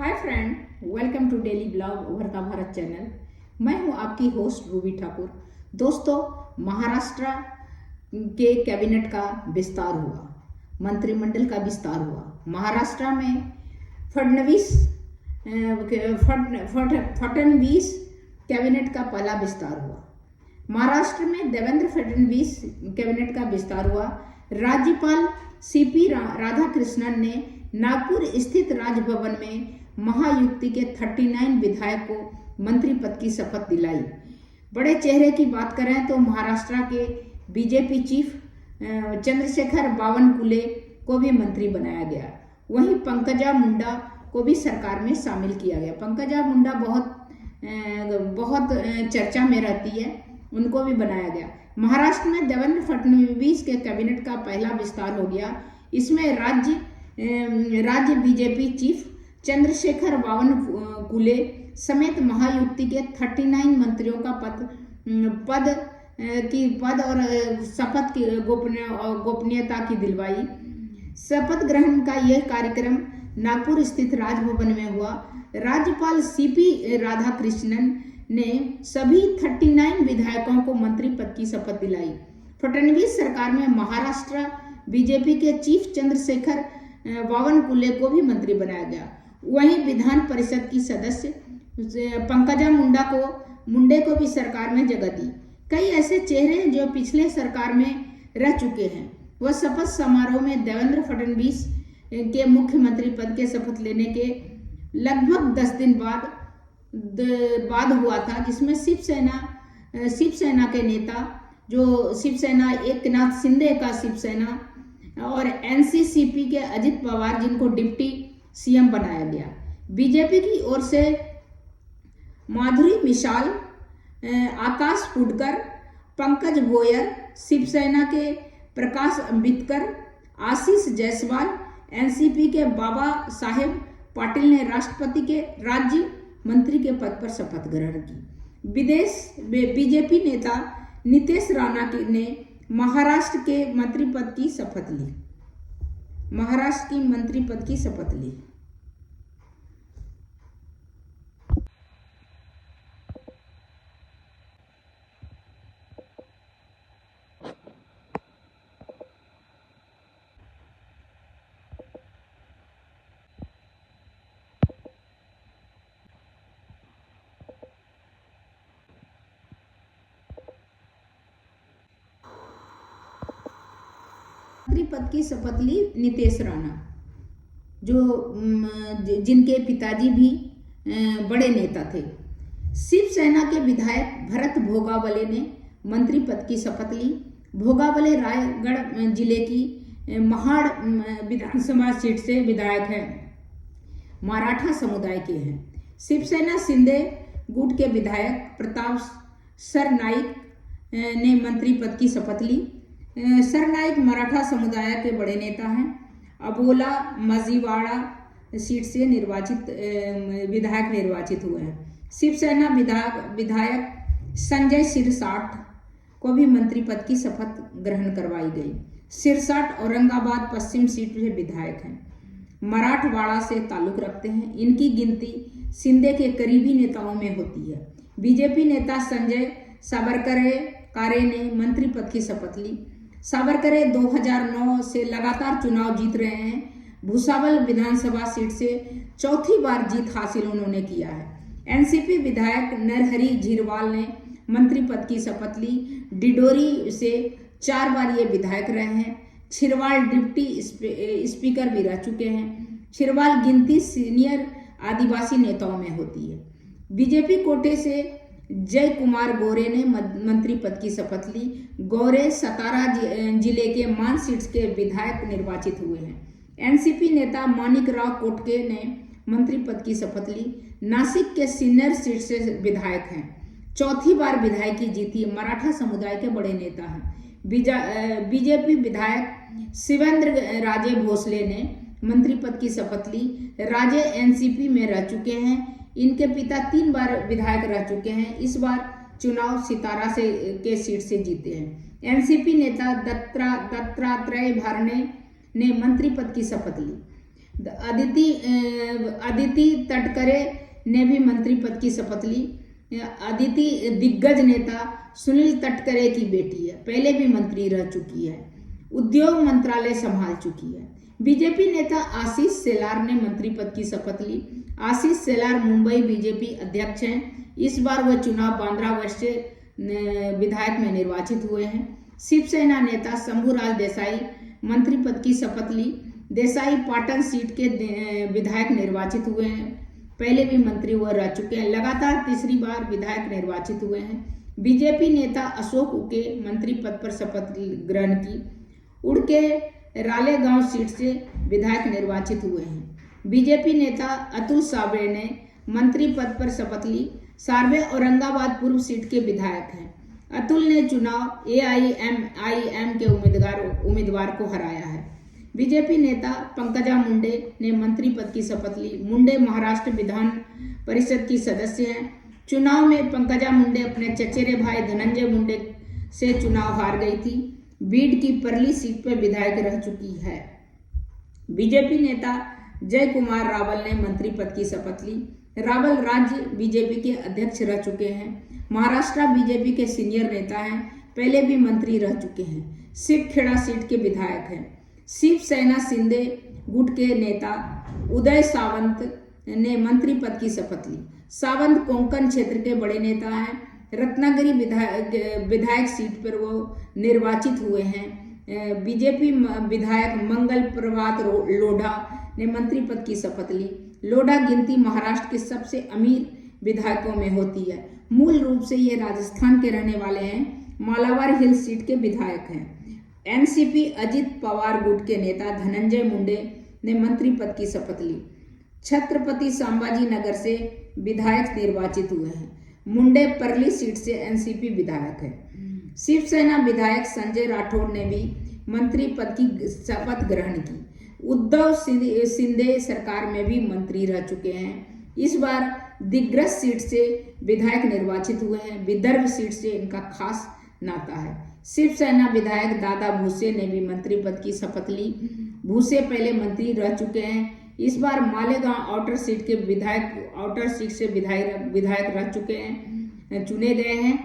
Hi friend, welcome to daily blog उभरता Bharat channel. मैं हूं आपकी होस्ट रूबी ठाकुर। दोस्तों, महाराष्ट्र के कैबिनेट का विस्तार हुआ, मंत्रिमंडल का विस्तार हुआ। महाराष्ट्र में फडणवीस कैबिनेट का पहला विस्तार हुआ। महाराष्ट्र में देवेंद्र फडणवीस कैबिनेट का विस्तार हुआ। राज्यपाल सीपी राधाकृष्णन ने नागपुर स्थित राजभवन में महायुति के 39 विधायक को मंत्री पद की शपथ दिलाई। बड़े चेहरे की बात करें तो महाराष्ट्र के बीजेपी चीफ चंद्रशेखर बावनकुले को भी मंत्री बनाया गया। वहीं पंकजा मुंडा को भी सरकार में शामिल किया गया। पंकजा मुंडा बहुत चर्चा में रहती है, उनको भी बनाया गया। महाराष्ट्र में देवेंद्र फडणवीस के कैबिनेट का पहला विस्तार हो गया। इसमें राज्य बीजेपी चीफ चंद्रशेखर बावनकुले समेत महायुति के 39 मंत्रियों का पद और शपथ की गोपनीयता की दिलवाई। शपथ ग्रहण का यह कार्यक्रम नागपुर स्थित राजभवन में हुआ। राज्यपाल सीपी राधाकृष्णन ने सभी 39 विधायकों को मंत्री पद की शपथ दिलाई। फडणवीस सरकार में महाराष्ट्र बीजेपी के चीफ चंद्रशेखर बावनकुले को भी मंत्री बनाया गया। वहीं विधान परिषद की सदस्य पंकजा मुंडे को भी सरकार में जगह दी। कई ऐसे चेहरे हैं जो पिछले सरकार में रह चुके हैं। वह शपथ समारोह में देवेंद्र फडणवीस के मुख्यमंत्री पद के शपथ लेने के लगभग 10 दिन बाद हुआ था, जिसमें शिवसेना के नेता जो शिवसेना एकनाथ शिंदे का शिवसेना और एनसीसीपी के अजित पवार, जिनको डिप्टी सीएम बनाया गया। बीजेपी की ओर से माधुरी मिसाल, आकाश पुडकर, पंकज गोयर, शिवसेना के प्रकाश अंबेडकर, आशीष जायसवाल, एनसीपी के बाबा साहेब पाटिल ने राष्ट्रपति के राज्य मंत्री के पद पर शपथ ग्रहण की। बीजेपी नेता नीतीश राणा ने महाराष्ट्र के मंत्री पद की शपथ ली। मंत्री पद की शपथ ली नीतीश राणा, जिनके पिताजी भी बड़े नेता थे। शिवसेना के विधायक भरत भोगावले ने मंत्री पद की शपथ ली। भोगावले रायगढ़ जिले की महाड़ विधानसभा सीट से विधायक हैं, मराठा समुदाय के हैं। शिवसेना शिंदे गुट के विधायक प्रताप सरनाईक ने मंत्री पद की शपथ ली। सरनाईक मराठा समुदाय के बड़े नेता हैं। अबोला मजीवाड़ा सीट से विधायक निर्वाचित हुए हैं। शिवसेना विधायक संजय सिरसाट को भी मंत्री पद की शपथ ग्रहण करवाई गई। सिरसाट औरंगाबाद पश्चिम सीट से विधायक हैं, मराठवाड़ा से ताल्लुक रखते हैं। इनकी गिनती शिंदे के करीबी नेताओं में होती है। बीजेपी नेता संजय सावरकरे ने मंत्री पद की शपथ ली। सावरकरे 2009 से लगातार चुनाव जीत रहे हैं। भुसावल विधानसभा सीट से चौथी बार जीत हासिल उन्होंने किया है। एनसीपी विधायक नरहरि झीरवाल ने मंत्री पद की शपथ ली। डिडोरी से 4 बार ये विधायक रहे हैं। छिरवाल डिप्टी स्पीकर भी रह चुके हैं। छिरवाल गिनती सीनियर आदिवासी नेताओं में होती है। बीजेपी कोटे से जय कुमार गोरे ने मंत्री पद की शपथ ली। गोरे सतारा जिले के मान सीट के विधायक निर्वाचित हुए हैं। एनसीपी नेता मानिकराव कोटके ने मंत्री पद की शपथ ली। नासिक के सिन्नर सीट से विधायक हैं, चौथी बार विधायकी जीती। मराठा समुदाय के बड़े नेता हैं। बीजेपी विधायक शिवेंद्र राजे भोसले ने मंत्री पद की शपथ ली। राजे एनसीपी में रह चुके हैं। इनके पिता 3 बार विधायक रह चुके हैं। इस बार चुनाव सितारा के सीट से जीते हैं। एनसीपी नेता दत्तात्रेय भरणे ने मंत्री पद की शपथ ली। अदिति तटकरे ने भी मंत्री पद की शपथ ली। अदिति दिग्गज नेता सुनील तटकरे की बेटी है, पहले भी मंत्री रह चुकी है, उद्योग मंत्रालय संभाल चुकी है। बीजेपी नेता आशीष शेलार ने मंत्री पद की शपथ ली। आशीष शेलार मुंबई बीजेपी अध्यक्ष हैं। इस बार वह चुनाव 15 वर्ष से विधायक में निर्वाचित हुए हैं। शिवसेना नेता शंभूराज देसाई मंत्री पद की शपथ ली। देसाई पाटन सीट के विधायक निर्वाचित हुए हैं, पहले भी मंत्री वह रह चुके हैं, लगातार तीसरी बार विधायक निर्वाचित हुए हैं। बीजेपी नेता अशोक उके मंत्री पद पर शपथ ग्रहण की। उड़के रालेगांव सीट से विधायक निर्वाचित हुए हैं। बीजेपी नेता अतुल सावे ने मंत्री पद पर शपथ ली। सावे औरंगाबाद पूर्व सीट के विधायक हैं। अतुल ने चुनाव AIMIM के उम्मीदवार को हराया है। बीजेपी नेता पंकजा मुंडे ने मंत्री पद की शपथ ली। मुंडे महाराष्ट्र विधान परिषद की सदस्य हैं। चुनाव में पंकजा मुंडे अपने चचेरे भाई धनंजय मुंडे से चुनाव हार गई थी। बीड की परली सीट पर विधायक रह चुकी है। बीजेपी नेता जय कुमार रावल ने मंत्री पद की शपथ ली। रावल राज्य बीजेपी के अध्यक्ष रह चुके हैं। महाराष्ट्र बीजेपी के सीनियर नेता हैं, पहले भी मंत्री रह चुके हैं। शिवखेड़ा सीट के विधायक हैं। शिवसेना शिंदे गुट के नेता उदय सावंत ने मंत्री पद की शपथ ली। सावंत कोंकण क्षेत्र के बड़े नेता हैं। रत्नागिरी विधायक सीट पर वो निर्वाचित हुए हैं। बीजेपी विधायक मंगल प्रभात लोढ़ा ने मंत्री पद की शपथ ली। लोढ़ा गिनती महाराष्ट्र के सबसे अमीर विधायकों में होती है। मूल रूप से ये राजस्थान के रहने वाले हैं। मालाबार हिल सीट के विधायक हैं। एनसीपी अजित पवार गुट के नेता धनंजय मुंडे ने मंत्री पद की शपथ ली। छत्रपति संभाजी नगर से विधायक निर्वाचित हुए हैं। मुंडे परली सीट से एनसीपी विधायक है। शिवसेना विधायक संजय राठौड़ ने भी मंत्री पद की शपथ ग्रहण की। उद्धव शिंदे सरकार में भी मंत्री रह चुके हैं। इस बार दिग्रस सीट से विधायक निर्वाचित हुए हैं। विदर्भ सीट से इनका खास नाता है। शिवसेना विधायक दादा भूसे ने भी मंत्री पद की शपथ ली। भूसे पहले मंत्री रह चुके हैं। इस बार मालेगांव आउटर सीट से विधायक रह चुके हैं, चुने गए हैं।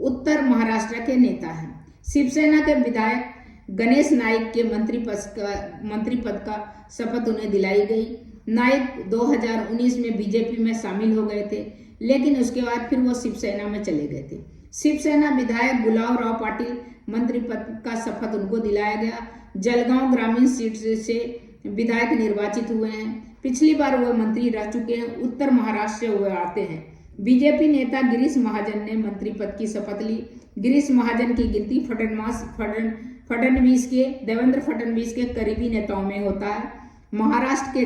उत्तर महाराष्ट्र के नेता हैं। शिवसेना के विधायक गणेश नाइक के मंत्री पद का शपथ उन्हें दिलाई गई। नाइक 2019 में बीजेपी में शामिल हो गए थे, लेकिन उसके बाद फिर वो शिवसेना में चले गए थे। शिवसेना विधायक गुलाब राव पाटिल मंत्री पद का शपथ उनको दिलाया गया। जलगांव ग्रामीण सीट से विधायक निर्वाचित हुए हैं। पिछली बार वह मंत्री रह चुके हैं। उत्तर महाराष्ट्र से वह आते हैं। बीजेपी नेता गिरीश महाजन ने मंत्री पद की शपथ ली। गिरीश महाजन की गिनती देवेंद्र फडणवीस के करीबी नेताओं में होता है। महाराष्ट्र के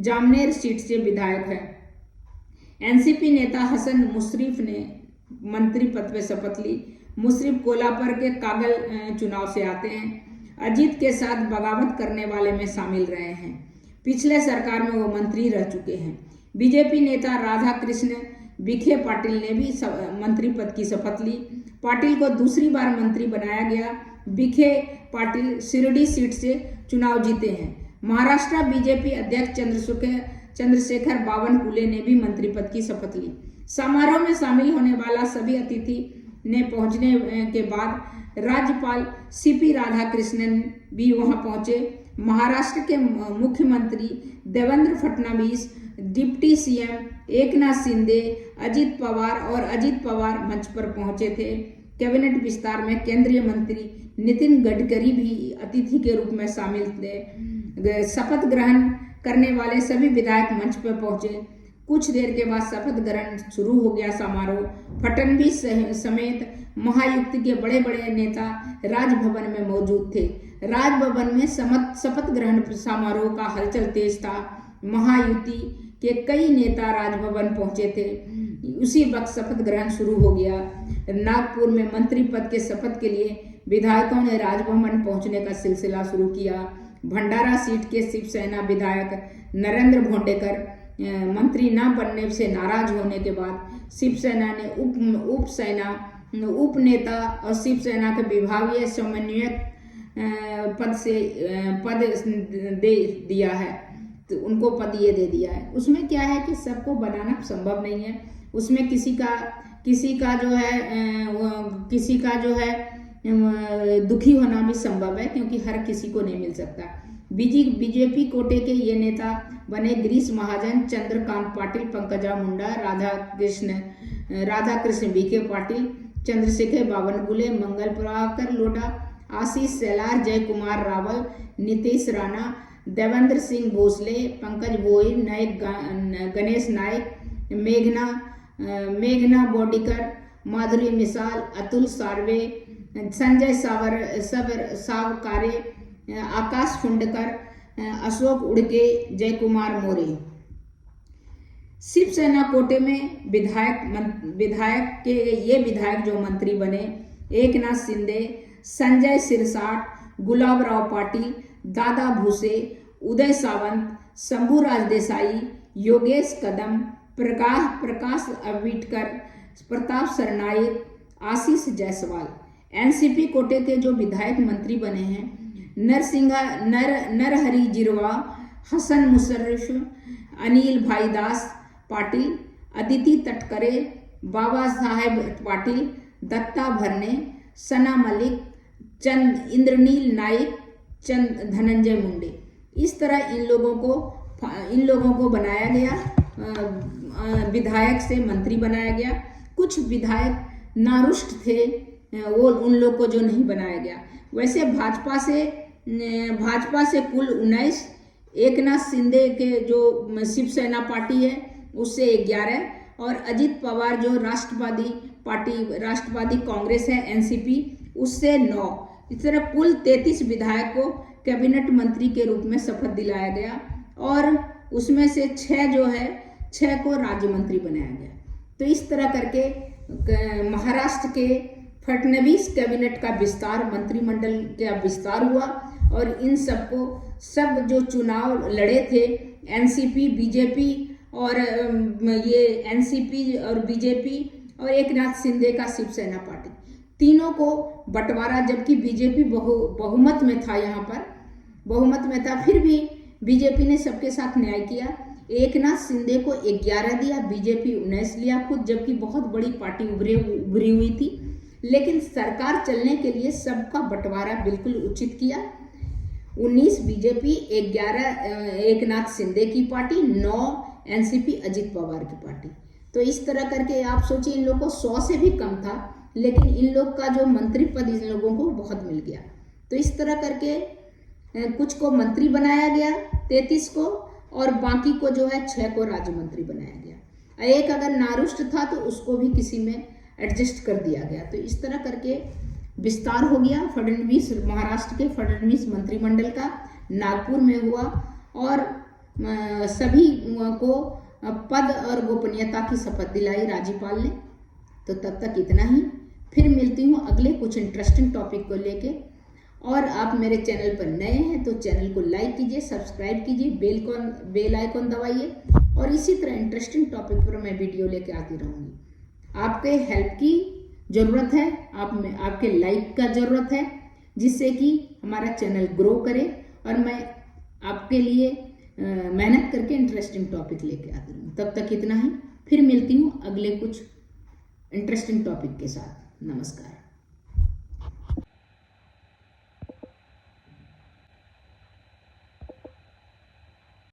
जामनेर सीट से विधायक है। एनसीपी नेता हसन मुशर्रफ ने मंत्री पद पर शपथ ली। मुशर्रफ कोल्हापुर के कागल चुनाव से आते हैं। अजीत के साथ बगावत करने वाले में शामिल रहे हैं। पिछले सरकार में वो मंत्री रह चुके हैं। बीजेपी नेता राधा कृष्ण विखे पाटिल ने भी मंत्री पद की शपथ ली। पाटिल को दूसरी बार मंत्री बनाया गया। विखे पाटिल शिरडी सीट से चुनाव जीते हैं। महाराष्ट्र बीजेपी अध्यक्ष चंद्रशेखर बावनकुले ने भी मंत्री पद की शपथ ली। समारोह में शामिल होने वाला सभी अतिथि ने पहुंचने के बाद राज्यपाल CP राधाकृष्णन भी वहां पहुंचे। महाराष्ट्र के मुख्यमंत्री देवेंद्र फडणवीस, डिप्टी CM एकनाथ शिंदे, अजित पवार मंच पर पहुंचे थे। कैबिनेट विस्तार में केंद्रीय मंत्री नितिन गडकरी भी अतिथि के रूप में शामिल थे। शपथ ग्रहण करने वाले सभी विधायक मंच पर पहुंचे। कुछ देर के बाद शपथ ग्रहण शुरू हो गया समारोह। फडणवीस समेत महायुक्त के बड़े बड़े नेता राजभवन में मौजूद थे। राजभवन में शपथ ग्रहण समारोह का हलचल तेज था। महायुति के कई नेता राजभवन पहुंचे थे। उसी वक्त शपथ ग्रहण शुरू हो गया। नागपुर में मंत्री पद के शपथ के लिए विधायकों ने राजभवन पहुंचने का सिलसिला शुरू किया। भंडारा सीट के शिवसेना विधायक नरेंद्र भोंडेकर मंत्री न बनने से नाराज होने के बाद शिवसेना ने उप नेता और शिवसेना के विभागीय समन्वयक पद दे दिया है, तो उनको पद ये दे दिया है। उसमें क्या है कि सबको बनाना संभव नहीं है, उसमें किसी का जो है दुखी होना भी संभव है, क्योंकि हर किसी को नहीं मिल सकता। बीजेपी कोटे के ये नेता बने गिरीश महाजन, चंद्रकांत पाटिल, पंकजा मुंडा, राधाकृष्ण बीके पाटिल, चंद्रशेखर बावनकुले, मंगल प्रभाकर लोढ़ा, आशीष सेलार, जय कुमार रावल, नीतीश राणा, देवेंद्र सिंह भोसले, पंकज गोयल, गणेश नायक, मेघना बोडीकर, माधुरी मिसाल, अतुल सार्वे, संजय सावकारे, आकाश फुंडकर, अशोक उड़के, जय कुमार मोरे। शिवसेना कोटे में विधायक जो मंत्री बने, एकनाथ शिंदे, संजय सिरसाट, गुलाबराव पाटिल, दादा भूसे, उदय सावंत, शंभूराज देसाई, योगेश कदम, प्रकाश अम्बेडकर, प्रताप सरनाईक, आशीष जायसवाल। एनसीपी कोटे के जो विधायक मंत्री बने हैं, नरहरि जिरवा, हसन मुशर्रफ, अनिल भाई दास पाटिल, अदिति तटकरे, बाबा साहेब पाटिल, दत्ता भरने, सना मलिक, इंद्रनील नाइक, धनंजय मुंडे। इस तरह इन लोगों को बनाया गया, विधायक से मंत्री बनाया गया। कुछ विधायक नारुष्ट थे, वो उन लोग को जो नहीं बनाया गया। वैसे भाजपा से कुल 19, एकनाथ शिंदे के जो शिवसेना पार्टी है उससे 11, और अजित पवार जो राष्ट्रवादी कांग्रेस है एनसीपी, उससे 9। इस तरह कुल 33 विधायक को कैबिनेट मंत्री के रूप में शपथ दिलाया गया, और उसमें से 6 को राज्य मंत्री बनाया गया। तो इस तरह करके महाराष्ट्र के फडणवीस कैबिनेट का विस्तार, मंत्रिमंडल का विस्तार हुआ, और इन सब जो चुनाव लड़े थे एनसीपी, बीजेपी और ये एनसीपी और बीजेपी और एकनाथ शिंदे का शिवसेना पार्टी, तीनों को बंटवारा, जबकि बीजेपी बहुमत में था, यहाँ पर बहुमत में था, फिर भी बीजेपी ने सबके साथ न्याय किया। एकनाथ शिंदे को 11 दिया, बीजेपी 19 लिया खुद, जबकि बहुत बड़ी पार्टी उभरी हुई थी। लेकिन सरकार चलने के लिए सबका बंटवारा बिल्कुल उचित किया। 19 बीजेपी, 11 एकनाथ शिंदे की पार्टी, 9 एनसीपी अजित पवार की पार्टी। तो इस तरह करके आप सोचिए, इन लोगों को 100 से भी कम था, लेकिन इन लोग का जो मंत्री पद इन लोगों को बहुत मिल गया। तो इस तरह करके कुछ को मंत्री बनाया गया 33 को, और बाकी को जो है 6 को राज्य मंत्री बनाया गया। एक अगर नारुष्ट था तो उसको भी किसी में एडजस्ट कर दिया गया। तो इस तरह करके विस्तार हो गया फडणवीस, महाराष्ट्र के फडणवीस मंत्रिमंडल का नागपुर में हुआ, और सभी को पद और गोपनीयता की शपथ दिलाई राज्यपाल ने। तो तब तक इतना ही, फिर मिलती हूँ अगले कुछ इंटरेस्टिंग टॉपिक को लेके। और आप मेरे चैनल पर नए हैं तो चैनल को लाइक कीजिए, सब्सक्राइब कीजिए, बेल आइकॉन दबाइए, और इसी तरह इंटरेस्टिंग टॉपिक पर मैं वीडियो लेके आती रहूँगी। आपके हेल्प की ज़रूरत है, आपके लाइक का ज़रूरत है, जिससे कि हमारा चैनल ग्रो करे, और मैं आपके लिए मेहनत करके इंटरेस्टिंग टॉपिक लेके आती हूँ। तब तक इतना ही, फिर मिलती हूँ अगले कुछ इंटरेस्टिंग टॉपिक के साथ। नमस्कार।